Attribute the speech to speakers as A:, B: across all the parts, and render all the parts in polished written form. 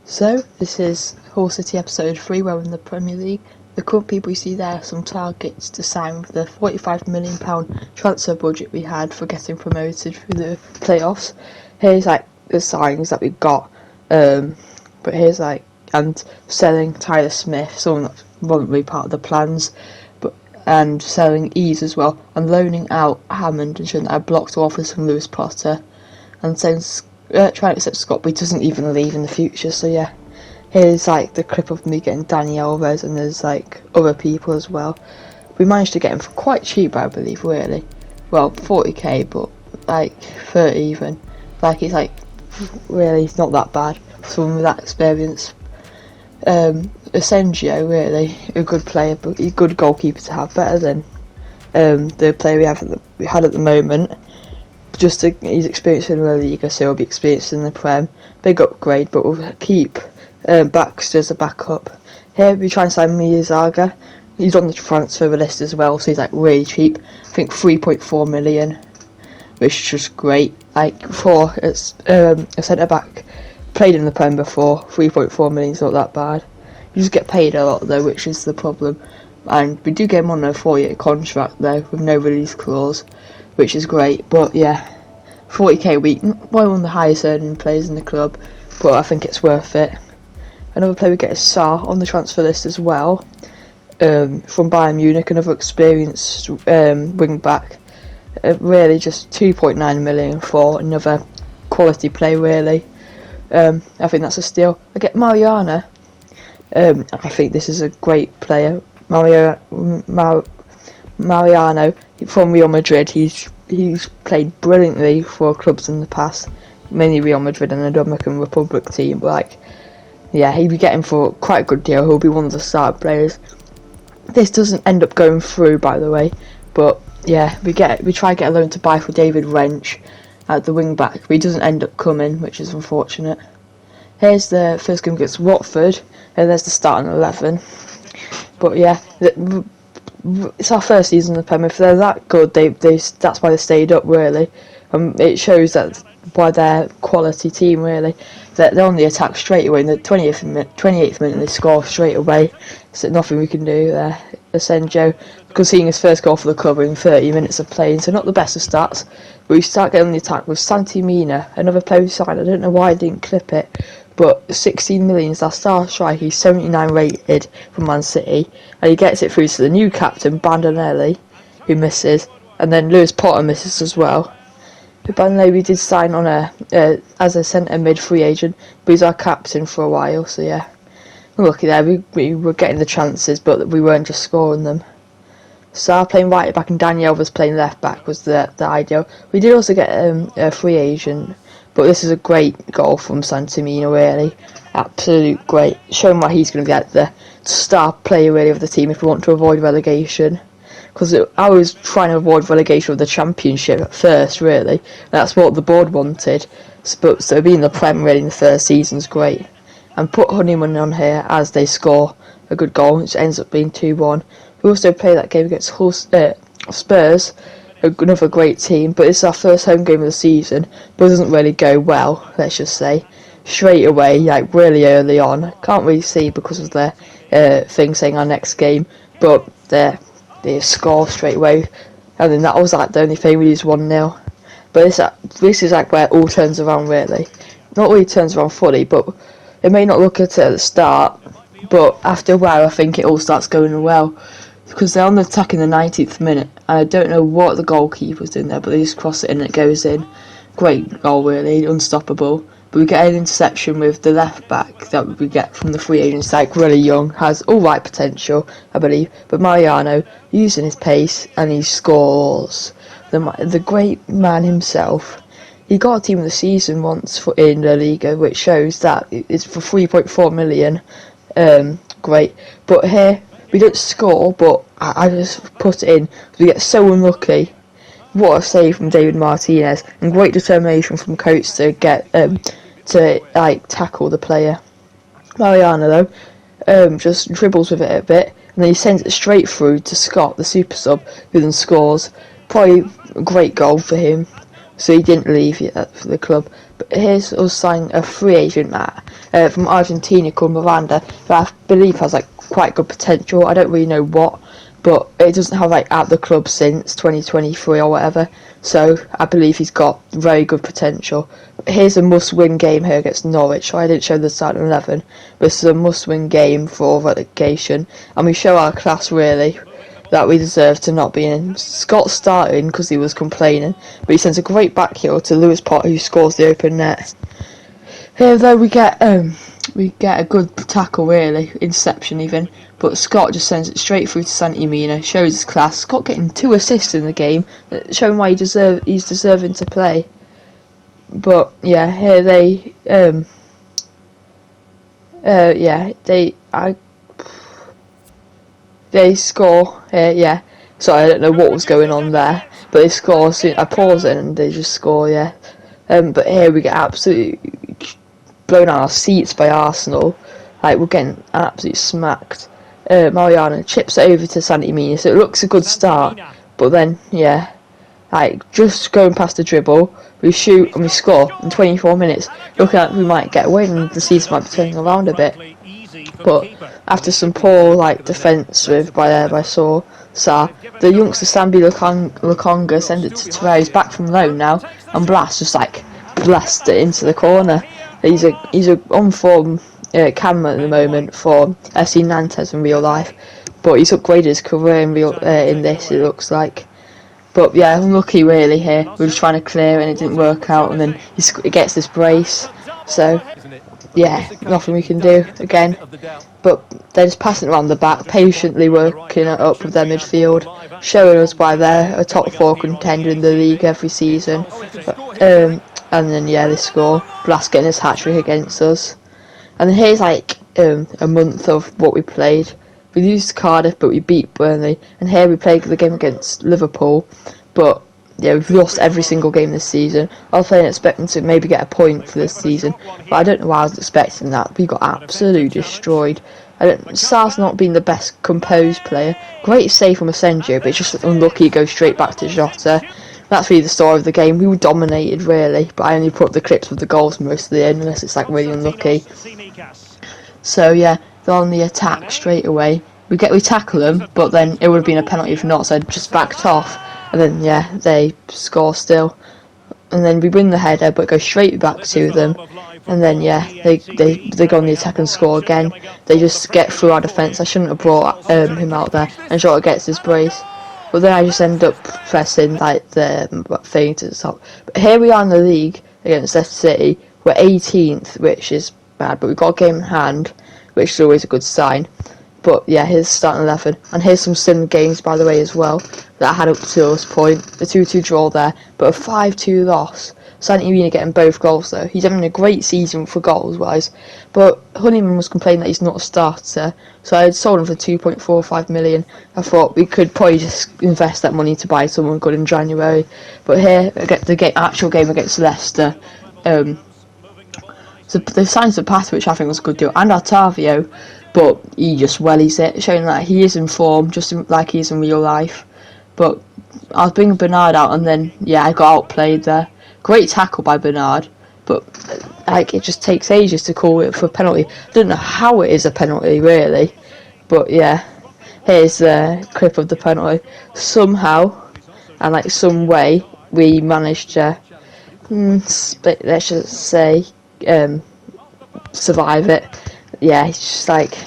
A: So, this is Hull City episode 3, where we're in the Premier League. The current people you see there are some targets to sign with the £45 million transfer budget we had for getting promoted through the playoffs. Here's the signings that we got, but here's and selling Tyler Smith, someone that wasn't really part of the plans, and selling Ease as well, and loaning out Hammond and showing that I blocked offers from Lewis Potter, and saying trying to accept Scott, but he doesn't even leave in the future. So yeah, here's the clip of me getting Dani Alves, and there's other people as well. We managed to get him for quite cheap, I believe, really. Well, 40k, but 30 even. It's really not that bad for someone with that experience. Asensio, really a good player, but a good goalkeeper to have, better than the player we had at the moment. He's experienced in the Liga, so he'll be experienced in the Prem. Big upgrade, but we'll keep Baxter as a backup. Here we try and sign Miyazaga. He's on the transfer list as well, so he's really cheap. I think 3.4 million, which is just great. For it's a centre back, played in the Prem before. 3.4 million is not that bad. You just get paid a lot though, which is the problem. And we do get him on a 4-year contract though, with no release clause, which is great. But yeah, 40k a week, one of the highest earning players in the club, but I think it's worth it. Another player we get is Sarr on the transfer list as well, from Bayern Munich, another experienced wing back. Really just 2.9 million for another quality play, really. I think that's a steal. I get Mariano. I think this is a great player. Mariano from Real Madrid. He's played brilliantly for clubs in the past, mainly Real Madrid and the Dominican Republic team. But yeah, he'll be getting for quite a good deal. He'll be one of the starting players. This doesn't end up going through, by the way, but yeah, we try to get a loan to buy for David Wrench at the wing back, but he doesn't end up coming, which is unfortunate. Here's the first game against Watford, and there's the starting 11. But yeah, it's our first season in the Premier. If they're that good, that's why they stayed up, really. It shows that by their quality team, really. They're on the attack straight away. In the 28th minute, they score straight away. So nothing we can do there. Asensio conceding his first goal for the club in 30 minutes of playing, so not the best of stats. But we start getting on the attack with Santi Mina, another player we signed. I don't know why I didn't clip it, but 16 million is our star striker. He's 79 rated from Man City, and he gets it through to the new captain, Bandinelli, who misses, and then Lewis Potter misses as well. Bandinelli we did sign on as a centre mid free agent, but he's our captain for a while, so yeah. Lucky there, we were getting the chances, but we weren't just scoring them. Sarr playing right back and Dani Alves playing left back was the ideal. We did also get a free agent, but this is a great goal from Santimina, really. Absolute great. Showing why he's going to be the star player, really, of the team if we want to avoid relegation. Because I was trying to avoid relegation of the Championship at first, really. That's what the board wanted. So being the Prem, really, in the first season's great. And put Honeyman on here as they score a good goal, which ends up being 2-1. We also play that game against Spurs, another great team, but it's our first home game of the season, but it doesn't really go well, let's just say. Straight away, really early on. Can't really see because of the thing saying our next game, but they score straight away, and then that was the only thing. We lose 1-0. But this is where it all turns around, really. Not really turns around fully, but it may not look at it at the start, but after a while I think it all starts going well. Because they're on the attack in the 90th minute, and I don't know what the goalkeeper's doing there, but they just cross it in and it goes in. Great goal, really, unstoppable. But we get an interception with the left back that we get from the free agents, really young, has all right potential, I believe. But Mariano, using his pace, and he scores. The great man himself. He got a team of the season once in La Liga, which shows that it's for 3.4 million. Great. But here, we don't score, but I just put it in. We get so unlucky. What a save from David Martinez, and great determination from Coates to get tackle the player. Mariano though, just dribbles with it a bit, and then he sends it straight through to Scott, the super sub, who then scores. Probably a great goal for him. So he didn't leave yet for the club. But here's us signing a free agent, from Argentina called Miranda, who I believe has like quite good potential. I don't really know what, but it doesn't have like at the club since 2023 or whatever. So I believe he's got very good potential. Here's a must-win game here against Norwich. So I didn't show the starting 11, but this is a must-win game for relegation, and we show our class really that we deserve to not be in. Scott starting because he was complaining, but he sends a great back heel to Lewis Potter, who scores the open net. Here though we get a good tackle really, interception even, but Scott just sends it straight through to Santi Mina, shows his class. Scott getting 2 assists in the game, showing why he's deserving to play. But yeah, here they score here, yeah. Sorry, I don't know what was going on there, but they score soon. I pause it and they just score, yeah. But here we get absolutely blown out our seats by Arsenal. Like, we're getting absolutely smacked. Mariano chips it over to Santi Mina, so it looks a good start. But then, yeah, like just going past the dribble, we shoot and we score in 24 minutes. Looking like we might get a win and the season might be turning around a bit. But after some poor like defence by Saar, the youngster Sambi Lukonga sends it to Terrell. He's back from loan now, and Blas just like blessed it into the corner. He's a on form camera at the moment for SC Nantes in real life, but he's upgraded his career in this, it looks like. But yeah, unlucky really here. We were just trying to clear and it didn't work out, and then he gets this brace. So yeah, nothing we can do again. But they're just passing it around the back, patiently working it up with their midfield, showing us why they're a top 4 contender in the league every season. And then yeah, they score. Blas getting his hat-trick against us. And then here's like a month of what we played. We lose Cardiff, but we beat Burnley. And here we played the game against Liverpool, but yeah, we've lost every single game this season. I was expecting to maybe get a point for this season, but I don't know why I was expecting that. We got absolutely destroyed. Sar's not been the best composed player. Great save from Asensio, but it's just unlucky he goes straight back to Jota. That's really the story of the game. We were dominated really, but I only put up the clips with the goals most of the end, unless it's like really unlucky. So yeah, they're on the attack straight away. We tackle them, but then it would have been a penalty if not, so I just backed off. And then yeah, they score still, and then we win the header, but go straight back to them. And then yeah, they go on the attack and score again. They just get through our defence. I shouldn't have brought him out there, and Jota gets his brace. But then I just end up pressing like the thing to the top. But here we are in the league against Leicester City. We're 18th, which is bad, but we've got a game in hand, which is always a good sign. But yeah, here's starting 11, and here's some sim games by the way as well that I had up to this point. The 2-2 draw there, but a 5-2 loss. Santi Mina getting both goals though. He's having a great season for goals wise, but Honeyman was complaining that he's not a starter, so I had sold him for 2.45 million. I thought we could probably just invest that money to buy someone good in January. But here, the actual game against Leicester, so they signed Zapata, which I think was a good deal, and Otavio, but he just wellies it, showing that he is in form, like he is in real life. But I was bringing Bernard out, and then yeah, I got outplayed there. Great tackle by Bernard, but like it just takes ages to call it for a penalty. I don't know how it is a penalty really, but yeah, here's a clip of the penalty. Somehow, and like some way, we managed to, let's just say, survive it. Yeah, it's just like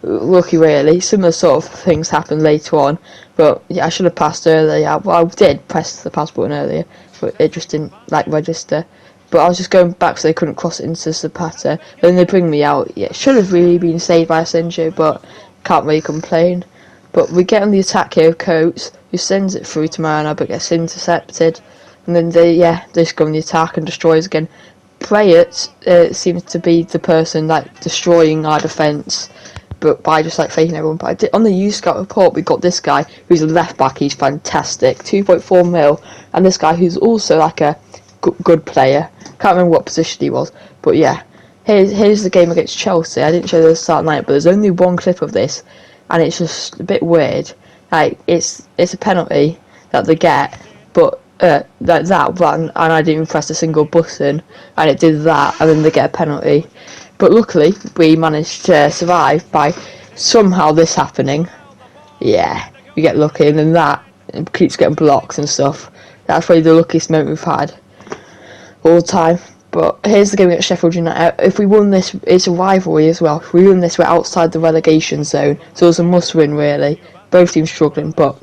A: lucky really. Similar sort of things happened later on, but yeah, I should have passed earlier. Well, I did press the pass button earlier, but it just didn't like register. But I was just going back so they couldn't cross it into Zapata. Then they bring me out. Yeah, it should have really been saved by Asensio, but can't really complain. But we get on the attack here with Coates, who sends it through to Marana but gets intercepted. And then they just go on the attack and destroys again. Prayet seems to be the person like destroying our defence, but by just like faking everyone. But on the U Scout report, we got this guy who's a left back. He's fantastic, 2.4 mil, and this guy who's also like a good player. Can't remember what position he was, but yeah. Here's the game against Chelsea. I didn't show the start night, but there's only one clip of this, and it's just a bit weird. Like it's a penalty that they get, but that ran, and I didn't even press a single button, and it did that, and then they get a penalty. But luckily, we managed to survive by somehow this happening. Yeah, we get lucky, and then that keeps getting blocks and stuff. That's probably the luckiest moment we've had all the time. But here's the game against Sheffield United. If we won this, it's a rivalry as well. If we win this, we're outside the relegation zone, so it's a must-win really. Both teams struggling, but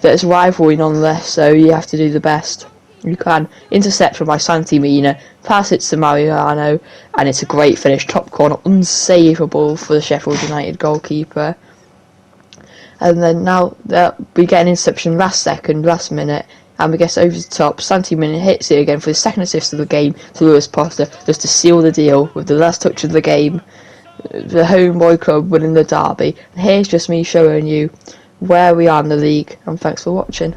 A: there's rivalry nonetheless, so you have to do the best you can. Interception by Santi Mina, pass it to Mariano, and it's a great finish, top corner, unsavable for the Sheffield United goalkeeper. And then now we get an interception last minute, and we get over the top. Santi Mina hits it again for the second assist of the game to Lewis Potter, just to seal the deal with the last touch of the game. The homeboy club winning the derby. And here's just me showing you where we are in the league, and thanks for watching.